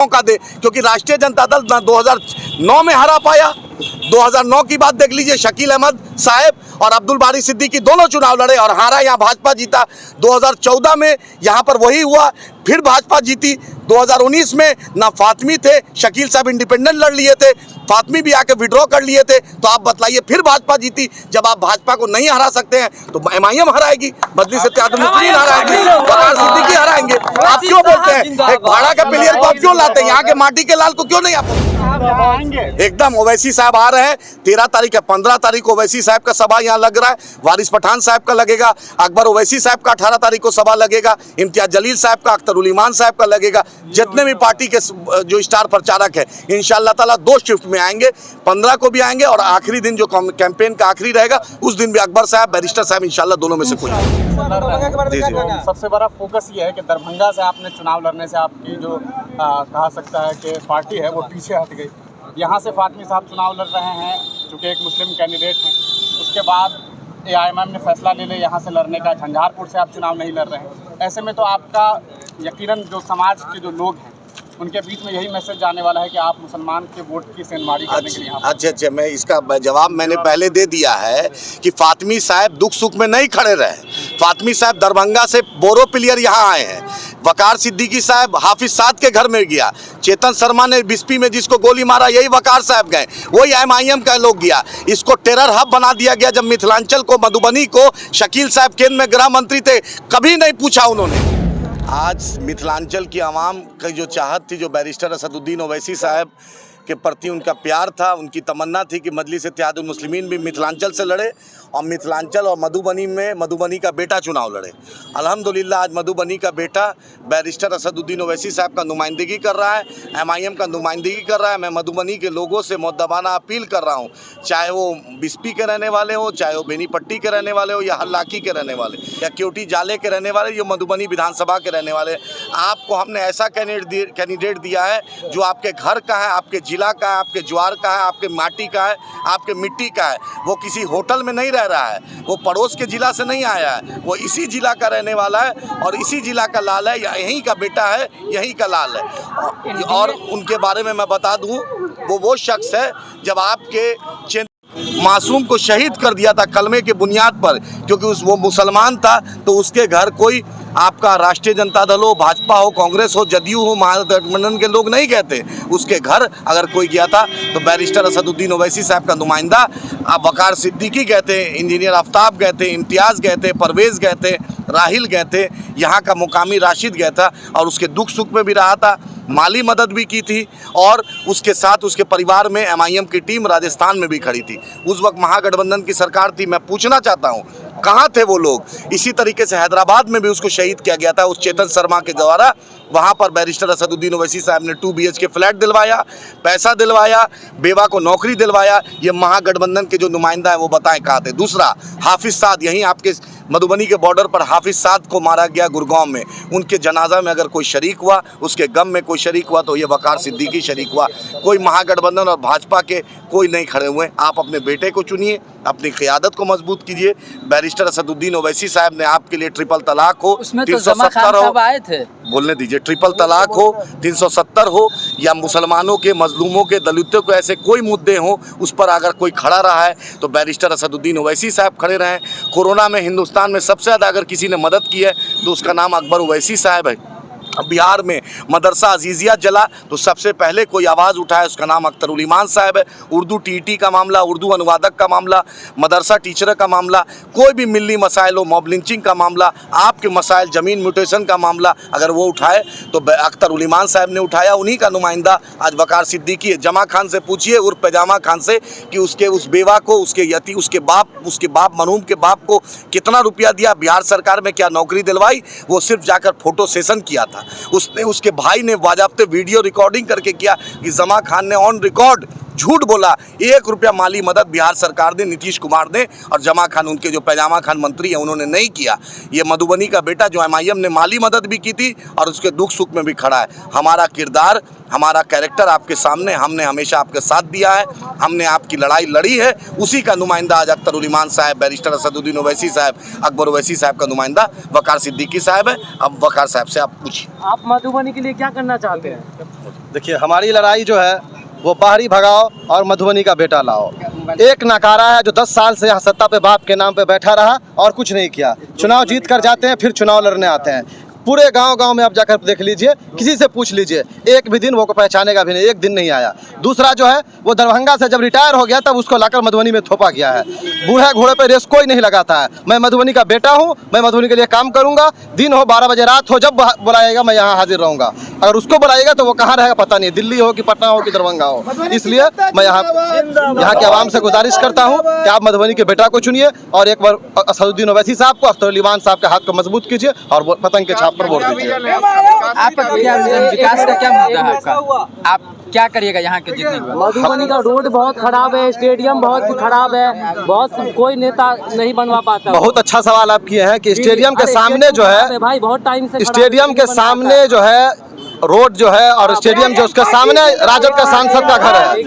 मौका दे, क्योंकि राष्ट्रीय जनता दल ना 2009 में हरा पाया। 2009 की बात देख लीजिए, शकील अहमद साहब और अब्दुल बारी सिद्दीकी दोनों चुनाव लड़े और हारा, यहाँ भाजपा जीता। 2014 में यहाँ पर वही हुआ, फिर भाजपा जीती। 2019 में ना फातमी थे, शकील साहब इंडिपेंडेंट लड़ लिए थे, फातमी भी आके विड्रॉ कर लिए थे। तो आप बतलाइए, फिर भाजपा जीती। जब आप भाजपा को नहीं हरा सकते हैं तो MIM हराएगी, मजलिस इत्तेहादुल मुस्लिमीन हराएगी, वकार सिद्दीकी हराएंगे। आप क्यों बोलते हैं? एक भाड़ा का प्लेयर को आप क्यों लाते हैं? यहाँ के माटी के लाल को क्यों नहीं आप? एकदम ओवैसी साहब आ रहे हैं 13 तारीख है, 15 तारीख को ओवैसी साहब का सभा यहाँ लग रहा है, वारिस पठान साहब का लगेगा, अकबर ओवैसी साहब का 18 तारीख को सभा लगेगा, इम्तियाज जलील साहब का, अख्तर उल ईमान साहब का लगेगा। जितने भी पार्टी के जो स्टार प्रचारक है इंशाअल्लाह ताला 2 शिफ्ट में आएंगे, 15 को भी आएंगे और आखिरी दिन जो कैंपेन का आखिरी रहेगा उस दिन भी अकबर साहब, बैरिस्टर साहब इंशाअल्लाह दोनों में से कोई। सबसे बड़ा फोकस ये है कि दरभंगा से आपने चुनाव लड़ने से आपकी जो कहा सकता है कि पार्टी है वो पीछे हट गई। यहाँ से फातमी साहब चुनाव लड़ रहे हैं चूँकि एक मुस्लिम कैंडिडेट हैं, उसके बाद AIMM ने फैसला ले लिया यहाँ से लड़ने का, झंझारपुर से आप चुनाव नहीं लड़ रहे हैं। ऐसे में तो आपका यकीनन जो समाज के जो लोग हैं उनके बीच में यही मैसेज जाने वाला है कि आप मुसलमान के वोट की सेंधमारी करने के लिए यहाँ। अच्छा, मैं इसका जवाब मैंने पहले दे दिया है कि फातमी साहब दुख सुख में नहीं खड़े रहे। फातमी साहब दरभंगा से बोरो प्लेयर यहाँ आए हैं, वकार सिद्दीकी साहब हाफिज साद के घर में गया, चेतन शर्मा ने बिस्पी में जिसको गोली मारा यही वकार साहब गए, वही MIM का लोग गया। इसको टेरर हब बना दिया गया। जब मिथिलांचल को, मधुबनी को शकील साहब केंद्र में गृह मंत्री थे, कभी नहीं पूछा उन्होंने। आज मिथिलांचल की आवाम की जो चाहत थी, जो बैरिस्टर असदुद्दीन ओवैसी साहब के प्रति उनका प्यार था, उनकी तमन्ना थी कि मजलिस इत्तेहादुल मुस्लिमीन भी मिथिलांचल से लड़े और मिथिलांचल और मधुबनी में मधुबनी का बेटा चुनाव लड़े। अल्हम्दुलिल्लाह आज मधुबनी का बेटा बैरिस्टर असदुद्दीन ओवैसी साहब का नुमाइंदगी कर रहा है, MIM का नुमाइंदगी कर रहा है। मैं मधुबनी के लोगों से मुद्दबाना अपील कर रहा हूँ, चाहे वो बिस्पी के रहने वाले हो, चाहे वो बेनीपट्टी के रहने वाले हो, या हल्लाकी के रहने वाले, या क्योटी जाले के रहने वाले, जो मधुबनी विधानसभा के रहने वाले, आपको हमने ऐसा कैंडिडेट दिया है जो आपके घर का है, आपके जिला का है, आपके ज्वार का है, आपके माटी का है, आपके मिट्टी का है। वो किसी होटल में नहीं रह रहा है, वो पड़ोस के जिला से नहीं आया है, वो इसी जिला का रहने वाला है और इसी जिला का लाल है, या यहीं का बेटा है, यहीं का लाल है। और उनके बारे में मैं बता दूं, वो शख्स है जब आपके मासूम को शहीद कर दिया था कलमे के बुनियाद पर, क्योंकि वो मुसलमान था, तो उसके घर कोई आपका राष्ट्रीय जनता दल हो, भाजपा हो, कांग्रेस हो, जदयू हो, महागठबंधन के लोग नहीं कहते। उसके घर अगर कोई गया था तो बैरिस्टर असदुद्दीन ओवैसी साहब का नुमाइंदा आप वकार सिद्दीकी गए थे, इंजीनियर आफ्ताब गए थे, इम्तियाज़ गए थे, परवेज़ गए थे, राहिल गए थे, यहाँ का मुकामी राशिद गया था और उसके दुख सुख में भी रहा था, माली मदद भी की थी और उसके साथ उसके परिवार में MIM की टीम राजस्थान में भी खड़ी थी। उस वक्त महागठबंधन की सरकार थी। मैं पूछना चाहता हूँ कहाँ थे वो लोग? इसी तरीके से हैदराबाद में भी उसको शहीद किया गया था उस चेतन शर्मा के द्वारा। वहाँ पर बैरिस्टर असदुद्दीन ओवैसी साहब ने 2 BHK फ्लैट दिलवाया, पैसा दिलवाया, बेवा को नौकरी दिलवाया। ये महागठबंधन के जो नुमाइंदा है वो बताएं कहाँ थे? दूसरा, हाफिज साद, यहीं आपके मधुबनी के बॉर्डर पर हाफिज साद को मारा गया गुड़गांव में। उनके जनाजा में अगर कोई शरीक हुआ, उसके गम में कोई शरीक हुआ तो ये वकार सिद्दीकी शरीक हुआ। कोई महागठबंधन और भाजपा के कोई नहीं खड़े हुए। आप अपने बेटे को चुनिए, अपनी क़ियादत को मजबूत कीजिए। बैरिस्टर असदुद्दीन ओवैसी साहब ने आपके लिए ट्रिपल तलाक हो, 370 हो, बोलने दीजिए, ट्रिपल तलाक हो, 370 हो, या मुसलमानों के, मजलूमों के, दलितों के ऐसे कोई मुद्दे हों उस पर अगर कोई खड़ा रहा है तो बैरिस्टर असदुद्दीन ओवैसी साहब खड़े रहें। कोरोना में हिंदुस्तान में सबसे ज़्यादा अगर किसी ने मदद की है तो उसका नाम अकबर ओवैसी साहब है। बिहार में मदरसा अजीज़िया जला तो सबसे पहले कोई आवाज़ उठाया, उसका नाम अख्तर उल ईमान साहब है। उर्दू TET का मामला, उर्दू अनुवादक का मामला, मदरसा टीचर का मामला, कोई भी मिल्ली मसाइल हो, मॉब लिंचिंग का मामला, आपके मसाइल, ज़मीन म्यूटेशन का मामला अगर वो उठाए तो अख्तर उल ईमान साहब ने उठाया। उन्हीं का नुमाइंदा आज वकार सिद्दीकी है। जमा खान से पूछिए, उर्फ पैजामा खान से, कि उसके उस बेवा को, उसके बाप मरहूम के बाप को कितना रुपया दिया, बिहार सरकार में क्या नौकरी दिलवाई। वो सिर्फ जाकर फोटो सेशन किया था। उसने, उसके भाई ने बाज़ाब्ते वीडियो रिकॉर्डिंग करके किया कि जमा खान ने ऑन रिकॉर्ड झूठ बोला। 1 रुपया माली मदद बिहार सरकार ने, नीतीश कुमार ने और जमा खान, उनके जो पैजामा खान मंत्री हैं, उन्होंने नहीं किया। ये मधुबनी का बेटा जो MIM ने माली मदद भी की थी और उसके दुख सुख में भी खड़ा है। हमारा किरदार, हमारा कैरेक्टर आपके सामने, हमने हमेशा आपके साथ दिया है, हमने आपकी लड़ाई लड़ी है। उसी का नुमाइंदा आज अख्तर उल ईमान साहब, बैरिस्टर असदुद्दीन ओवैसी साहब, अकबर ओवैसी साहब का नुमाइंदा वकार सिद्दीकी साहब है। अब वकार साहब से आप पूछिए, आप मधुबनी के लिए क्या करना चाहते हैं? देखिए, हमारी लड़ाई जो है वो बाहरी भगाओ और मधुबनी का बेटा लाओ। एक नकारा है जो 10 साल से यहाँ सत्ता पे बाप के नाम पे बैठा रहा और कुछ नहीं किया। चुनाव जीत कर जाते हैं, फिर चुनाव लड़ने आते हैं। पूरे गांव-गांव में आप जाकर देख लीजिए, किसी से पूछ लीजिए, एक भी दिन वो को पहचानेगा भी नहीं, एक दिन नहीं आया। दूसरा जो है वो दरभंगा से जब रिटायर हो गया तब उसको लाकर मधुबनी में थोपा गया है। बूढ़े घोड़े पे रेस कोई नहीं लगाता है। मैं मधुबनी का बेटा हूँ, मैं मधुबनी के लिए काम करूँगा। दिन हो 12 बजे, रात हो, जब बुलाएगा मैं यहाँ हाजिर रहूँगा। अगर उसको बुलाएगा तो वो कहाँ रहेगा पता नहीं, दिल्ली हो कि पटना हो कि दरभंगा हो। इसलिए मैं यहाँ के आवाम से गुजारिश करता हूँ कि आप मधुबनी के बेटा को चुनिए और एक बार असदुद्दीन ओवैसी साहब को, अख्तर उल ईमान साहब के हाथ को मजबूत कीजिए और पतंग के छाप पर वोट दीजिए। आपका क्या विकास का क्या मुद्दा है आपका? आप क्या करिएगा यहाँ के जीतने के बाद? मधुबनी का रोड बहुत खराब है, स्टेडियम बहुत खराब है, बहुत कोई नेता नहीं बनवा पाता। बहुत अच्छा सवाल आप किए हैं कि स्टेडियम के सामने जो है भाई बहुत टाइम से स्टेडियम के सामने जो है रोड जो है और स्टेडियम जो उसके सामने राजद का सांसद का घर है।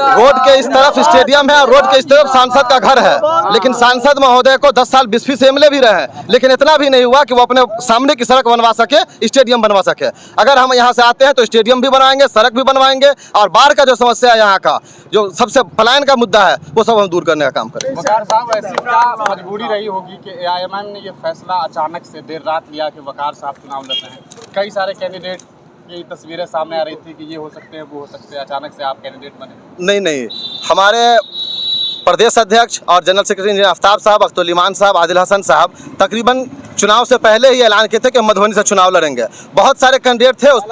रोड के इस तरफ स्टेडियम है और रोड के इस तरफ सांसद का घर है। लेकिन सांसद महोदय को 10 साल 20 एमएलए भी रहे, लेकिन इतना भी नहीं हुआ कि वो अपने सामने की सड़क बनवा सके, स्टेडियम बनवा सके। अगर हम यहाँ से आते हैं तो स्टेडियम भी बनवाएंगे, सड़क भी बनवाएंगे और बाढ़ का जो समस्या है, यहाँ का जो सबसे पलायन का मुद्दा है, वो सब हम दूर करने का काम करें। वकार साहब, ऐसी क्या मजबूरी रही होगी कि AIMM ने ये फैसला अचानक से देर रात लिया कि वकार साहब चुनाव लड़ रहे हैं? कई सारे कैंडिडेट की तस्वीरें सामने आ रही थी कि ये हो सकते हैं, वो हो सकते हैं, अचानक से आप कैंडिडेट बने। नहीं, हमारे प्रदेश अध्यक्ष और जनरल सेक्रेटरी इंजीनियर आफ्ताब साहब, अख्तर उल ईमान साहब, आदिल हसन साहब तकरीबन चुनाव से पहले ही ऐलान किए थे कि मधुबनी से चुनाव लड़ेंगे। बहुत सारे कैंडिडेट थे, उस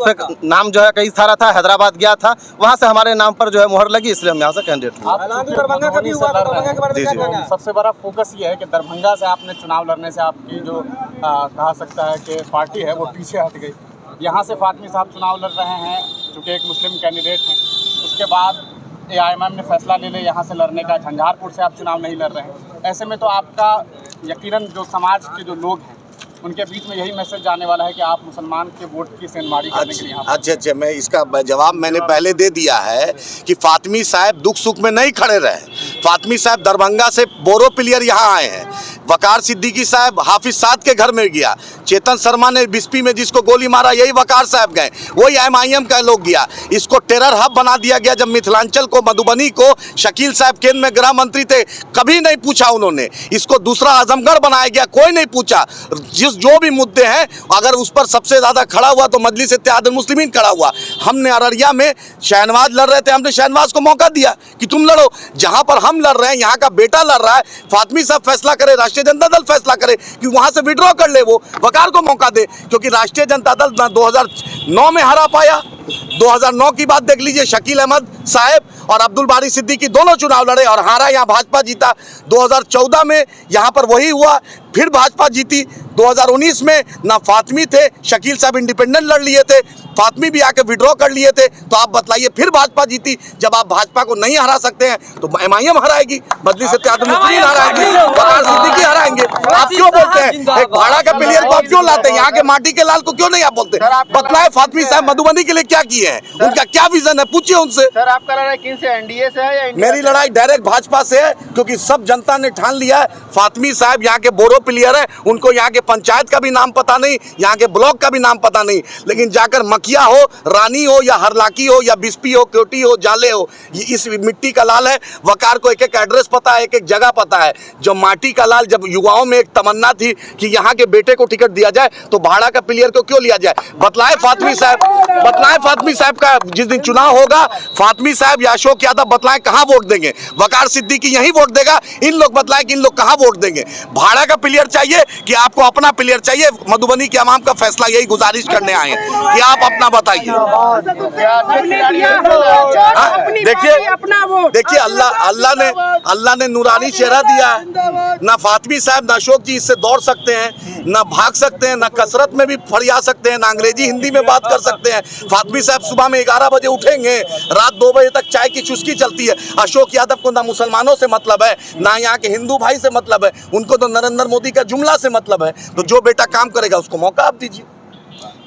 पर नाम जो है कई सारा था, हैदराबाद गया था, वहाँ से हमारे नाम पर जो है मुहर लगी, इसलिए हम यहाँ से कैंडिडेट। सबसे बड़ा फोकस ये है कि दरभंगा से आपने चुनाव लड़ने से आपकी जो कहा सकता है कि पार्टी है वो पीछे हट गई। यहाँ से फातमी साहब चुनाव लड़ रहे हैं, चूँकि एक मुस्लिम कैंडिडेट हैं। उसके बाद AIMM ने फैसला ले लिया यहाँ से लड़ने का, झंझारपुर से आप चुनाव नहीं लड़ रहे हैं। ऐसे में तो आपका यकीनन जो समाज के जो लोग हैं उनके बीच में यही मैसेज जाने वाला है कि आप मुसलमान के वोट की सेंधमारी करने के लिए यहाँ। अच्छा, मैं इसका जवाब मैंने पहले दे दिया है कि फातमी साहब दुख सुख में नहीं खड़े रहे। फातमी साहब दरभंगा से बोरो प्लेयर यहाँ आए हैं। वकार सिद्दीकी साहब हाफिज साद के घर में गया। चेतन शर्मा ने बिस्पी में जिसको गोली मारा, यही वकार साहब गए, वही MIM का लोग गया। इसको टेरर हब बना दिया गया। जब मिथिलांचल को, मधुबनी को शकील साहब केंद्र में गृह मंत्री थे, कभी नहीं पूछा उन्होंने। इसको दूसरा आजमगढ़ बनाया गया, कोई नहीं पूछा। जो भी मुद्दे हैं, अगर उस पर सबसे ज़्यादा खड़ा हुआ तो मजलिस इत्तेहादुल मुस्लिमीन खड़ा हुआ। हमने अररिया में शहनवाज लड़ रहे थे, हमने शहनवाज को मौका दिया कि तुम लड़ो। जहाँ पर हम लड़ रहे हैं, यहाँ का बेटा लड़ रहा है, फातमी साहब फैसला करे, राष्ट्रीय जनता दल फैसला करे कि वहाँ से विड्रॉ कर ले, वो वकार को मौका दे। क्योंकि राष्ट्रीय जनता दल 2009 में हरा पाया। 2009 की बात देख लीजिए, शकील अहमद साहब और अब्दुल बारी सिद्दीकी दोनों चुनाव लड़े और हारा, यहाँ भाजपा जीता। 2014 में यहाँ पर वही हुआ, फिर भाजपा जीती। 2019 में ना फातमी थे, शकील साहब इंडिपेंडेंट लड़ लिए थे, फातमी भी आके विड्रॉ कर लिए थे। तो आप बतलाइए, फिर भाजपा जीती। जब आप भाजपा को नहीं हरा सकते हैं तो MIM हराएगी, मजलिस इत्तेहादुल मुस्लिमीन हराएगी, वकार सिद्दीकी हराएंगे। आप क्यों बोलते हैं एक भाड़ा का प्लेयर को? आप क्यों लाते हैं? यहाँ के माटी के लाल को क्यों नहीं आप बोलते? बतलाए फातमी साहब मधुबनी के लिए क्या किए हैं, उनका क्या विजन है, पूछिए उनसे। सर, आपका लड़ाई किन से, NDA से है या इंडिया? मेरी लड़ाई डायरेक्ट भाजपा से है, क्योंकि सब जनता ने ठान लिया है। फातमी साहब यहाँ के बोरो प्लेयर है, उनको यहाँ के पंचायत का भी नाम पता नहीं, यहाँ के ब्लॉक का भी नाम पता नहीं, लेकिन जाकर मकिया हो, रानी हो या हरलाकी हो या बिस्पी हो, क्योटी हो, जाले हो, ये इस मिट्टी का लाल है। वकार को एक एक एड्रेस पता है, एक एक जगह पता है। जो माटी का लाल, जब युवाओं में एक तमन्ना थी कि यहाँ के बेटे को टिकट दिया जाए तो भाड़ा का प्लेयर को क्यों लिया जाए? बतलाए फातमी साहब, बतलाए फातमी साहब का जिस दिन चुनाव होगा, फातमी साहब या अशोक यादव बतलाएं कहाँ वोट देंगे? वकार सिद्दीकी यही वोट देगा। इन लोग बतलाएं कि इन लोग कहाँ वोट देंगे। भाड़ा का प्लेयर चाहिए कि आपको अपना प्लेयर चाहिए? मधुबनी के अवाम का फैसला, यही गुजारिश करने आए हैं कि आप अपना बताइए। देखिए अल्लाह ने नूरानी चेहरा दिया है। ना फातमी साहब ना अशोक जी इससे दौड़ सकते हैं। ना भाग सकते हैं, ना कसरत में भी फरिया सकते हैं, ना अंग्रेजी हिंदी में बात कर सकते हैं। फातमी साहब सुबह में 11 बजे उठेंगे, रात 2 बजे तक चाय की चुस्की चलती है। अशोक यादव को ना मुसलमानों से मतलब है, ना यहाँ के हिंदू भाई से मतलब है, उनको तो नरेंद्र मोदी का जुमला से मतलब है। तो जो बेटा काम करेगा उसको मौका आप दीजिए।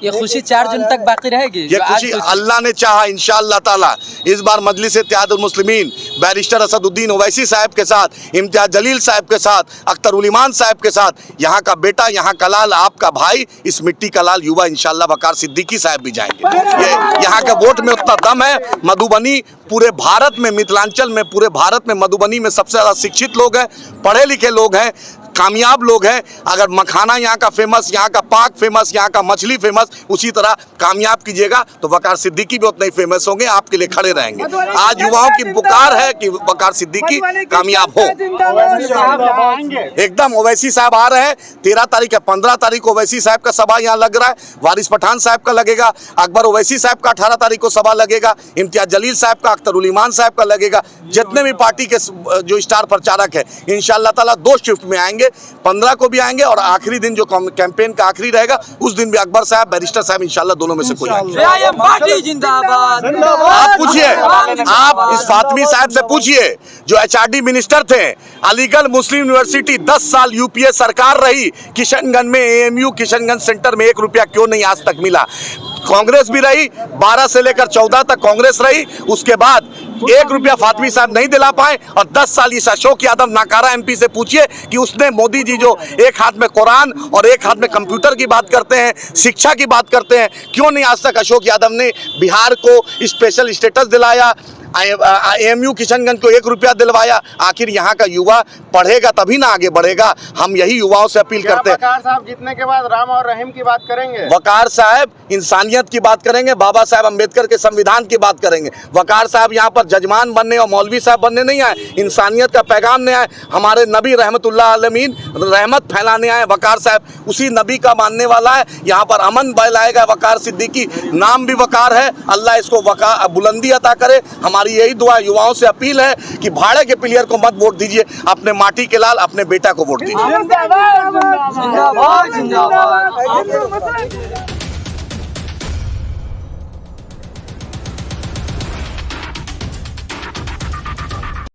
ये खुशी 4 जून तक बाकी रहेगी? ये खुशी अल्लाह ने चाहा इंशाअल्लाह ताला इस बार मजलिस इत्तेहादुल मुस्लिमीन बैरिस्टर असदुद्दीन ओवैसी साहब के साथ, इम्तियाज जलील साहब के साथ, अख्तर उल ईमान साहब के साथ, यहाँ का बेटा, यहाँ का लाल, आपका भाई, इस मिट्टी का लाल युवा इंशाअल्लाह वकार सिद्दीकी साहब भी जाएंगे। ये यहाँ के वोट में उतना दम है। मधुबनी पूरे भारत में, मिथिलांचल में, पूरे भारत में मधुबनी में सबसे ज़्यादा शिक्षित लोग हैं, पढ़े लिखे लोग हैं, कामयाब लोग हैं। अगर मखाना यहाँ का फेमस, यहाँ का पाक फेमस, यहाँ का मछली फेमस, उसी तरह कामयाब कीजिएगा तो वकार सिद्दीकी भी उतने ही फेमस होंगे, आपके लिए खड़े रहेंगे। आज युवाओं की पुकार है कि वकार सिद्दीकी कामयाब हो। एकदम ओवैसी साहब आ रहे हैं 13 तारीख या 15 तारीख को ओवैसी साहब का सभा यहाँ लग रहा है, वारिस पठान साहब का लगेगा, अकबर ओवैसी साहब का 18 तारीख को सभा लगेगा, इम्तियाज जलील साहब का, अख्तर उल ईमान साहब का लगेगा। जितने भी पार्टी के जो स्टार प्रचारक है इंशाअल्लाह ताला 2 शिफ्ट में आएंगे, 15 को भी आएंगे और आखिरी दिन जो कैंपेन का आखिरी रहेगा उस दिन भी अकबर साहब, बैरिस्टर साहब इंशाल्लाह दोनों में से कोई आएंगे। पार्टी जिंदाबाद। आप पूछिए, आप इस फातमी साहब से पूछिए जो HRD मिनिस्टर थे, अलीगढ़ मुस्लिम यूनिवर्सिटी 10 साल UPA सरकार रही, किशनगंज में AMU किशनगंज सेंटर में 1 रुपया क्यों नहीं आज तक मिला? कांग्रेस भी रही, 12 से लेकर 14 तक कांग्रेस रही, उसके बाद 1 रुपया फातमी साहब नहीं दिला पाए। और 10 साल इस अशोक यादव नाकारा MP से पूछिए कि उसने मोदी जी जो एक हाथ में कुरान और एक हाथ में कंप्यूटर की बात करते हैं, शिक्षा की बात करते हैं, क्यों नहीं आज तक अशोक यादव ने बिहार को स्पेशल स्टेटस दिलाया, AMU किशनगंज को 1 रुपया दिलवाया? आखिर यहाँ का युवा पढ़ेगा तभी ना आगे बढ़ेगा। हम यही युवाओं से अपील करते हैं। वकार साहब जीतने के बाद राम और रहीम की बात करेंगे? वकार साहब इंसानियत की बात करेंगे, बाबा साहब अम्बेडकर के संविधान की बात करेंगे। वकार साहब यहाँ पर जजमान बनने और मौलवी साहब बनने नहीं आए, इंसानियत का पैगाम नहीं आए। हमारे नबी रहमतुल्लाह अलमीन रहमत फैलाने आए वकार साहब, उसी नबी का मानने वाला है। यहाँ पर अमन लाएगा वकार सिद्दीकी, नाम भी वकार है। अल्लाह इसको वकार बुलंदी अता करे। हमारी यही दुआ, युवाओं से अपील है कि भाड़े के प्लेयर को मत वोट दीजिए, अपने माटी के लाल, अपने बेटा को वोट दीजिए। जिंदाबाद जिंदाबाद जिंदाबाद।